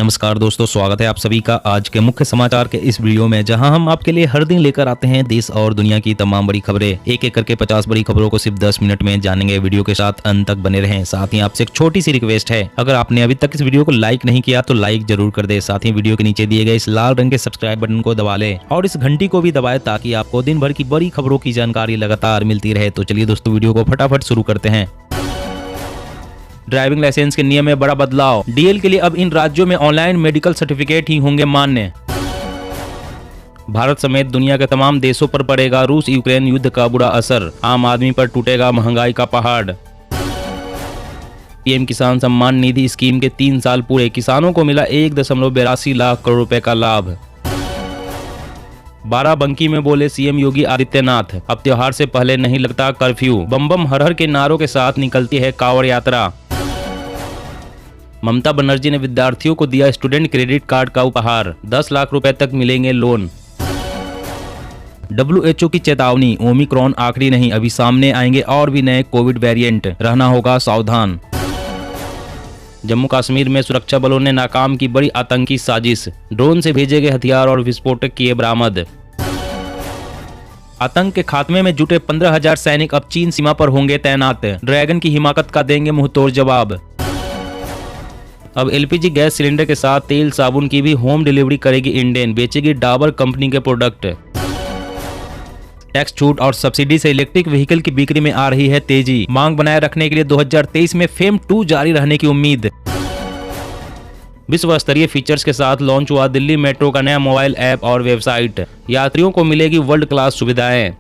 नमस्कार दोस्तों, स्वागत है आप सभी का आज के मुख्य समाचार के इस वीडियो में, जहां हम आपके लिए हर दिन लेकर आते हैं देश और दुनिया की तमाम बड़ी खबरें। एक एक करके 50 बड़ी खबरों को सिर्फ 10 मिनट में जानेंगे। वीडियो के साथ अंत तक बने रहें। साथ ही आपसे एक छोटी सी रिक्वेस्ट है, अगर आपने अभी तक इस वीडियो को लाइक नहीं किया तो लाइक जरूर कर दे। साथ ही वीडियो के नीचे दिए गए इस लाल रंग के सब्सक्राइब बटन को दबा ले और इस घंटी को भी दबाए, ताकि आपको दिन भर की बड़ी खबरों की जानकारी लगातार मिलती रहे। तो चलिए दोस्तों, वीडियो को फटाफट शुरू करते हैं। ड्राइविंग लाइसेंस के नियम में बड़ा बदलाव। डीएल के लिए अब इन राज्यों में ऑनलाइन मेडिकल सर्टिफिकेट ही होंगे मान्य। भारत समेत दुनिया के तमाम देशों पर पड़ेगा रूस यूक्रेन युद्ध का बुरा असर। आम आदमी पर टूटेगा महंगाई का पहाड़। पीएम किसान सम्मान निधि स्कीम के 3 साल पूरे, किसानों को मिला 1.82 लाख करोड़ रुपए का लाभ। बाराबंकी में बोले सीएम योगी आदित्यनाथ, अब त्योहार से पहले नहीं लगता कर्फ्यू। बम बम हर हर के नारों के साथ निकलती है कांवड़ यात्रा। ममता बनर्जी ने विद्यार्थियों को दिया स्टूडेंट क्रेडिट कार्ड का उपहार। 10 लाख रुपए तक मिलेंगे लोन। WHO की चेतावनी, ओमिक्रॉन आखिरी नहीं, अभी सामने आएंगे और भी नए कोविड वेरिएंट, रहना होगा सावधान। जम्मू कश्मीर में सुरक्षा बलों ने नाकाम की बड़ी आतंकी साजिश। ड्रोन से भेजे गए हथियार और विस्फोटक किए बरामद। आतंक के खात्मे में जुटे 15,000 सैनिक अब चीन सीमा पर होंगे तैनात। ड्रैगन की हिमाकत का देंगे मुंहतोड़ जवाब। अब LPG गैस सिलेंडर के साथ तेल साबुन की भी होम डिलीवरी करेगी इंडेन, बेचेगी डाबर कंपनी के प्रोडक्ट। टैक्स छूट और सब्सिडी से इलेक्ट्रिक व्हीकल की बिक्री में आ रही है तेजी। मांग बनाए रखने के लिए 2023 में फेम 2 जारी रहने की उम्मीद। विश्व स्तरीय फीचर्स के साथ लॉन्च हुआ दिल्ली मेट्रो का नया मोबाइल ऐप और वेबसाइट। यात्रियों को मिलेगी वर्ल्ड क्लास सुविधाएं।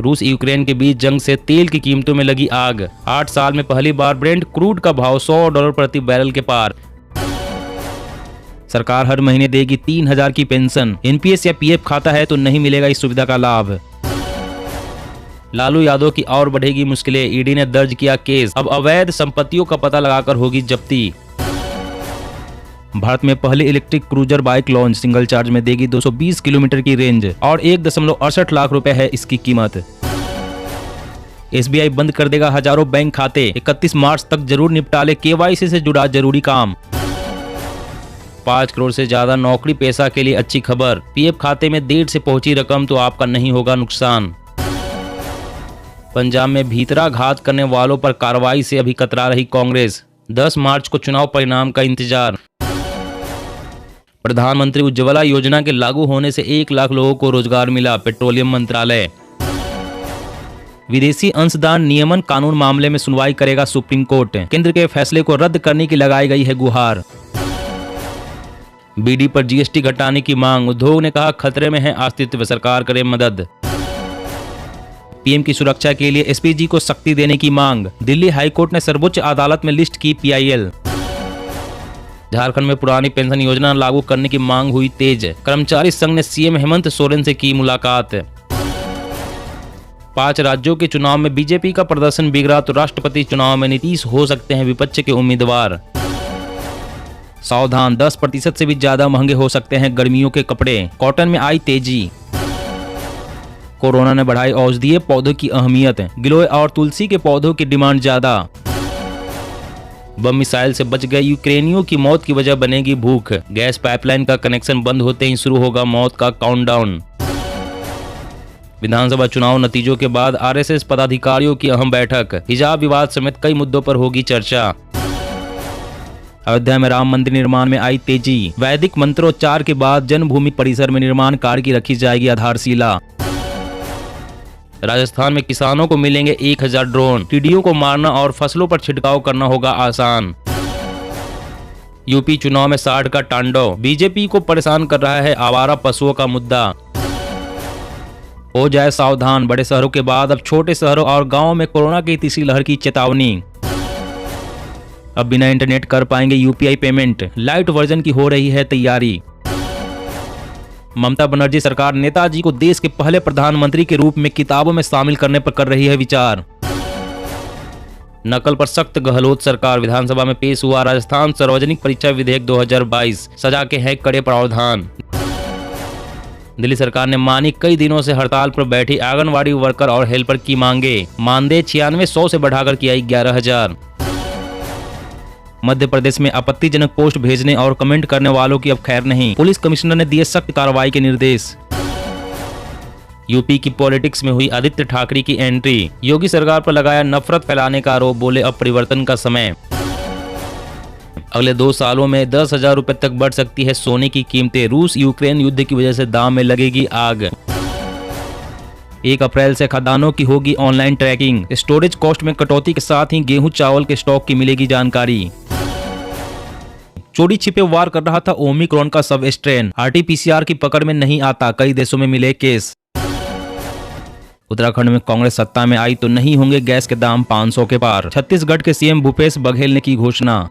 रूस यूक्रेन के बीच जंग से तेल की कीमतों में लगी आग। 8 साल में पहली बार ब्रेंट क्रूड का भाव $100 प्रति बैरल के पार। सरकार हर महीने देगी 3,000 की पेंशन। NPS या PF खाता है तो नहीं मिलेगा इस सुविधा का लाभ। लालू यादव की और बढ़ेगी मुश्किलें, ईडी ने दर्ज किया केस। अब अवैध संपत्तियों का पता लगाकर होगी जब्ती। भारत में पहली electric cruiser bike launch, single charge में देगी 220 किलोमीटर की रेंज और 1.68 लाख रुपए है इसकी कीमत। SBI बंद कर देगा हजारों बैंक खाते। 31 मार्च तक जरूर निपटा ले KYC से जुड़ा जरूरी काम। 5 करोड़ से ज्यादा नौकरी पेशा के लिए अच्छी खबर। PF खाते में देर से पहुंची रकम तो आपका नहीं होगा नुकसान। पंजाब में भीतराघात करने वालों पर कार्रवाई से अभी कतरा रही कांग्रेस। 10 मार्च को चुनाव परिणाम का इंतजार। प्रधानमंत्री उज्ज्वला योजना के लागू होने से 1 लाख लोगों को रोजगार मिला, पेट्रोलियम मंत्रालय। विदेशी अंशदान नियमन कानून मामले में सुनवाई करेगा सुप्रीम कोर्ट। केंद्र के फैसले को रद्द करने की लगाई गई है गुहार। बीडी पर GST घटाने की मांग, उद्योग ने कहा खतरे में है अस्तित्व, सरकार करे मदद। पीएम की सुरक्षा के लिए SPG को सख्ती देने की मांग। दिल्ली हाईकोर्ट ने सर्वोच्च अदालत में लिस्ट की PIL। झारखंड में पुरानी पेंशन योजना लागू करने की मांग हुई तेज। कर्मचारी संघ ने CM हेमंत सोरेन से की मुलाकात। 5 राज्यों के चुनाव में बीजेपी का प्रदर्शन बिगड़ा तो राष्ट्रपति चुनाव में नीतीश हो सकते हैं विपक्ष के उम्मीदवार। सावधान, 10% से भी ज्यादा महंगे हो सकते हैं गर्मियों के कपड़े। कॉटन में आई तेजी। कोरोना ने बढ़ाई औषधीय पौधों की अहमियत। गिलोय और तुलसी के पौधों की डिमांड ज्यादा। बम मिसाइल से बच गए यूक्रेनियों की मौत की वजह बनेगी भूख। गैस पाइपलाइन का कनेक्शन बंद होते ही शुरू होगा मौत का काउंटडाउन। विधानसभा चुनाव नतीजों के बाद RSS पदाधिकारियों की अहम बैठक। हिजाब विवाद समेत कई मुद्दों पर होगी चर्चा। अयोध्या में राम मंदिर निर्माण में आई तेजी। वैदिक मंत्रोच्चार के बाद जन्मभूमि परिसर में निर्माण कार्य की रखी जाएगी आधारशिला। राजस्थान में किसानों को मिलेंगे 1000 ड्रोन। टिड्डियों को मारना और फसलों पर छिड़काव करना होगा आसान। यूपी चुनाव में 60 का तांडव। बीजेपी को परेशान कर रहा है आवारा पशुओं का मुद्दा। हो जाए सावधान, बड़े शहरों के बाद अब छोटे शहरों और गांवों में कोरोना की तीसरी लहर की चेतावनी। अब बिना इंटरनेट कर पाएंगे UPI पेमेंट। लाइट वर्जन की हो रही है तैयारी। ममता बनर्जी सरकार नेताजी को देश के पहले प्रधानमंत्री के रूप में किताबों में शामिल करने पर कर रही है विचार। नकल पर सख्त गहलोत सरकार। विधानसभा में पेश हुआ राजस्थान सार्वजनिक परीक्षा विधेयक 2022, सजा के है कड़े प्रावधान। दिल्ली सरकार ने मानी कई दिनों से हड़ताल पर बैठी आंगनवाड़ी वर्कर और हेल्पर की मांगे। मानदेय 9600 से बढ़ाकर किया 11,000। मध्य प्रदेश में आपत्तिजनक पोस्ट भेजने और कमेंट करने वालों की अब खैर नहीं, पुलिस कमिश्नर ने दिए सख्त कार्रवाई के निर्देश। यूपी की पॉलिटिक्स में हुई आदित्य ठाकरे की एंट्री, योगी सरकार पर लगाया नफरत फैलाने का आरोप, बोले अब परिवर्तन का समय। अगले 2 सालों में 10,000 रुपए तक बढ़ सकती है सोने की कीमतें, रूस यूक्रेन युद्ध की वजह से दाम में लगेगी आग। 1 अप्रैल से खदानों की होगी ऑनलाइन ट्रैकिंग, स्टोरेज कॉस्ट में कटौती के साथ ही गेहूं चावल के स्टॉक की मिलेगी जानकारी। चोरी छिपे वार कर रहा था ओमिक्रॉन का सब स्ट्रेन, RT-PCR की पकड़ में नहीं आता, कई देशों में मिले केस। उत्तराखंड में कांग्रेस सत्ता में आई तो नहीं होंगे गैस के दाम 500 के पार, छत्तीसगढ़ के सीएम भूपेश बघेल ने की घोषणा।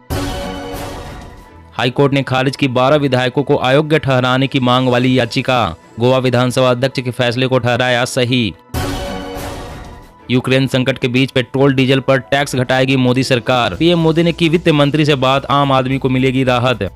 हाईकोर्ट ने खारिज की 12 विधायकों को अयोग्य ठहराने की मांग वाली याचिका, गोवा विधानसभा अध्यक्ष के फैसले को ठहराया सही। यूक्रेन संकट के बीच पेट्रोल डीजल पर टैक्स घटाएगी मोदी सरकार, पीएम मोदी ने की वित्त मंत्री से बात, आम आदमी को मिलेगी राहत।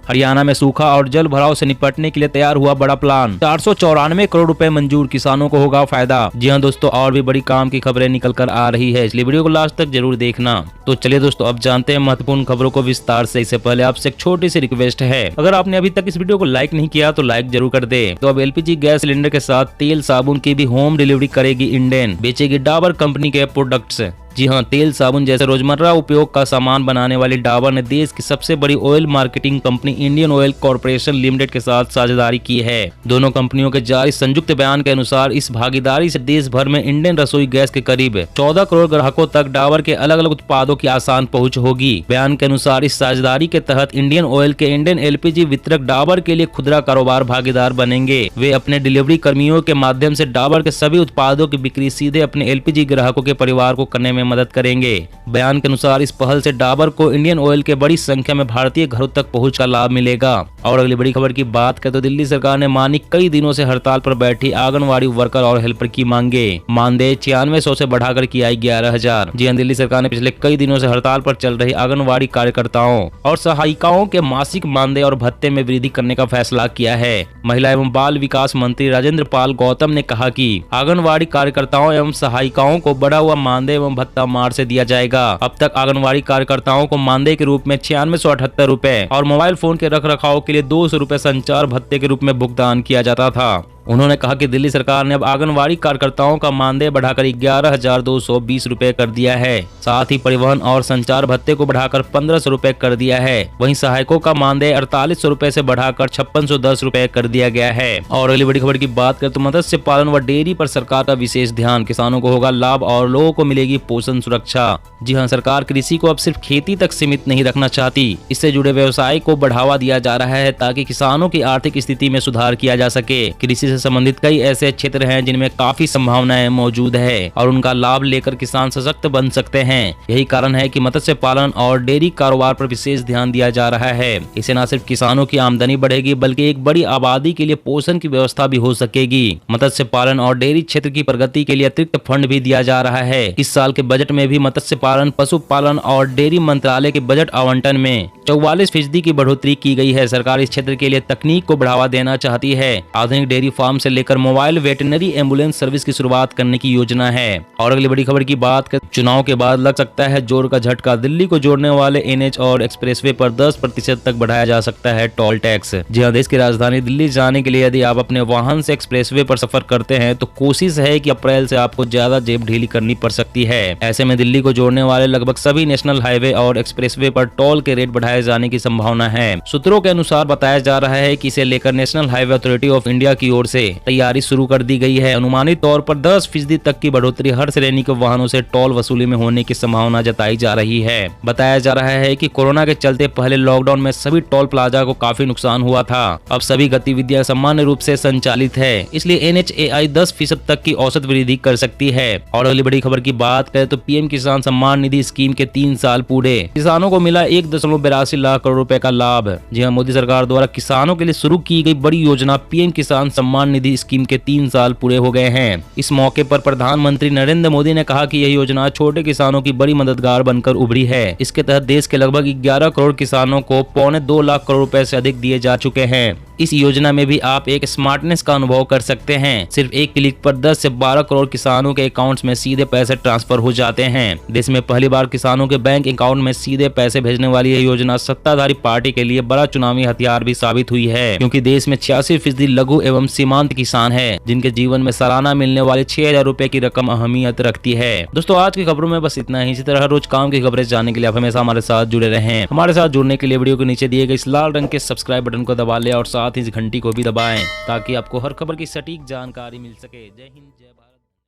हरियाणा में सूखा और जल भराव से निपटने के लिए तैयार हुआ बड़ा प्लान, 494 करोड़ रुपए मंजूर, किसानों को होगा फायदा। जी हां दोस्तों, और भी बड़ी काम की खबरें निकल कर आ रही है, इसलिए वीडियो को लास्ट तक जरूर देखना। तो चलिए दोस्तों, अब जानते हैं महत्वपूर्ण खबरों को विस्तार से। इससे पहले आपसे एक छोटी सी रिक्वेस्ट है, अगर आपने अभी तक इस वीडियो को लाइक नहीं किया तो लाइक जरूर कर दे। तो अब LPG गैस सिलेंडर के साथ तेल साबुन की भी होम डिलीवरी करेगी इंडेन, बेचेगी डाबर कंपनी के प्रोडक्ट्स। जी हां, तेल साबुन जैसे रोजमर्रा उपयोग का सामान बनाने वाली डाबर ने देश की सबसे बड़ी oil marketing company Indian oil corporation limited के साथ साझेदारी की है। दोनों कंपनियों के जारी संयुक्त बयान के अनुसार इस भागीदारी से देश भर में इंडियन रसोई गैस के करीब 14 करोड़ ग्राहकों तक डाबर के अलग अलग उत्पादों की आसान पहुंच होगी। बयान के अनुसार इस साझेदारी के तहत इंडियन ऑयल के इंडियन LPG वितरक डाबर के लिए खुदरा कारोबार भागीदार बनेंगे। वे अपने डिलीवरी कर्मियों के माध्यम से डाबर के सभी उत्पादों की बिक्री सीधे अपने LPG ग्राहकों के परिवार को करने में मदद करेंगे। बयान के अनुसार इस पहल से डाबर को इंडियन ऑयल के बड़ी संख्या में भारतीय घरों तक पहुंच का लाभ मिलेगा। और अगली बड़ी खबर की बात करें तो दिल्ली सरकार ने मानी कई दिनों से हड़ताल पर बैठी आंगनवाड़ी वर्कर और हेल्पर की मांगे, मानदेय 9600 से बढ़ाकर किया 11,000। जी हां, दिल्ली सरकार ने पिछले कई दिनों से हड़ताल पर चल रही आंगनवाड़ी कार्यकर्ताओं और सहायिकाओं के मासिक मानदेय और भत्ते में वृद्धि करने का फैसला किया है। महिला एवं बाल विकास मंत्री राजेंद्र पाल गौतम ने कहा कि आंगनवाड़ी कार्यकर्ताओं एवं सहायिकाओं को बढ़ा हुआ मानदेय एवं भत्ता मार्च से दिया जाएगा। अब तक आंगनवाड़ी कार्यकर्ताओं को मानदेय के रूप में 9678 रुपए और मोबाइल फोन के रख रखाव के लिए 200 रुपए संचार भत्ते के रूप में भुगतान किया जाता था। उन्होंने कहा कि दिल्ली सरकार ने अब आंगनवाड़ी कार्यकर्ताओं का मानदेय बढ़ाकर 11,220 रुपए कर दिया है। साथ ही परिवहन और संचार भत्ते को बढ़ाकर 1,500 रुपए कर दिया है। वहीं सहायकों का मानदेय 4,800 रुपए से बढ़ाकर 5,610 रुपए कर दिया गया है। और अगली बड़ी खबर की बात करें तो मत्स्य पालन व डेयरी पर सरकार का विशेष ध्यान, किसानों को होगा लाभ और लोगों को मिलेगी पोषण सुरक्षा। जी हाँ, सरकार कृषि को अब सिर्फ खेती तक सीमित नहीं रखना चाहती, इससे जुड़े व्यवसाय को बढ़ावा दिया जा रहा है ताकि किसानों की आर्थिक स्थिति में सुधार किया जा सके। कृषि संबंधित कई ऐसे क्षेत्र हैं जिनमें काफी संभावनाएं मौजूद है और उनका लाभ लेकर किसान सशक्त बन सकते हैं। यही कारण है कि मत्स्य पालन और डेयरी कारोबार पर विशेष ध्यान दिया जा रहा है। इससे न सिर्फ किसानों की आमदनी बढ़ेगी बल्कि एक बड़ी आबादी के लिए पोषण की व्यवस्था भी हो सकेगी। मत्स्य पालन और डेयरी क्षेत्र की प्रगति के लिए अतिरिक्त फंड भी दिया जा रहा है। इस साल के बजट में भी मत्स्य पालन, पशुपालन और डेयरी मंत्रालय के बजट आवंटन में 44% की बढ़ोतरी की गई है। सरकार इस क्षेत्र के लिए तकनीक को बढ़ावा देना चाहती है। आधुनिक डेयरी फार्म से लेकर मोबाइल वेटरनरी एम्बुलेंस सर्विस की शुरुआत करने की योजना है। और अगली बड़ी खबर की बात करें, चुनाव के बाद लग सकता है जोर का झटका, दिल्ली को जोड़ने वाले NH और एक्सप्रेसवे पर 10% तक बढ़ाया जा सकता है टोल टैक्स। जी हाँ, देश की राजधानी दिल्ली जाने के लिए यदि आप अपने वाहन से एक्सप्रेसवे पर सफर करते हैं तो कोशिश है कि अप्रैल से आपको ज्यादा जेब ढीली करनी पड़ सकती है। ऐसे में दिल्ली को जोड़ने वाले लगभग सभी नेशनल हाईवे और एक्सप्रेसवे पर टोल के रेट बढ़ाए जाने की संभावना है। सूत्रों के अनुसार बताया जा रहा है कि इसे लेकर national highway authority of India की ओर से तैयारी शुरू कर दी गई है। अनुमानित तौर पर 10% तक की बढ़ोतरी हर श्रेणी के वाहनों से टोल वसूली में होने की संभावना जताई जा रही है। बताया जा रहा है कि कोरोना के चलते पहले लॉकडाउन में सभी टोल प्लाजा को काफी नुकसान हुआ था। अब सभी गतिविधियां सामान्य रूप से संचालित है, इसलिए NHAI 10% तक की औसत वृद्धि कर सकती है। और अगली बड़ी खबर की बात करें तो PM किसान सम्मान निधि स्कीम के 3 साल पूरे, किसानों को मिला 1.82 लाख करोड़ रुपए का लाभ। जी हाँ, मोदी सरकार द्वारा किसानों के लिए शुरू की गई बड़ी योजना PM किसान सम्मान निधि स्कीम के 3 साल पूरे हो गए हैं। इस मौके पर प्रधानमंत्री नरेंद्र मोदी ने कहा कि यह योजना छोटे किसानों की बड़ी मददगार बनकर उभरी है। इसके तहत देश के लगभग 11 करोड़ किसानों को 2.25 लाख करोड़ रुपए से अधिक दिए जा चुके हैं। इस योजना में भी आप एक स्मार्टनेस का अनुभव कर सकते हैं। सिर्फ एक क्लिक पर 10 से 12 करोड़ किसानों के अकाउंट्स में सीधे पैसे ट्रांसफर हो जाते हैं। देश में पहली बार किसानों के बैंक अकाउंट में सीधे पैसे भेजने वाली यह योजना सत्ताधारी पार्टी के लिए बड़ा चुनावी हथियार भी साबित हुई है, क्योंकि देश में 86% लघु एवं सीमांत किसान है, जिनके जीवन में सालाना मिलने वाली 6,000 रुपए की रकम अहमियत रखती है। दोस्तों, आज की खबरों में बस इतना ही। इसी तरह हर रोज काम की खबरें जानने के लिए आप हमेशा हमारे साथ जुड़े रहें। हमारे साथ जुड़ने के लिए वीडियो के नीचे दिए गए इस लाल रंग के सब्सक्राइब बटन को दबा लें और साथ ही इस घंटी को भी दबाएं, ताकि आपको हर खबर की सटीक जानकारी मिल सके। जय हिंद, जय भारत।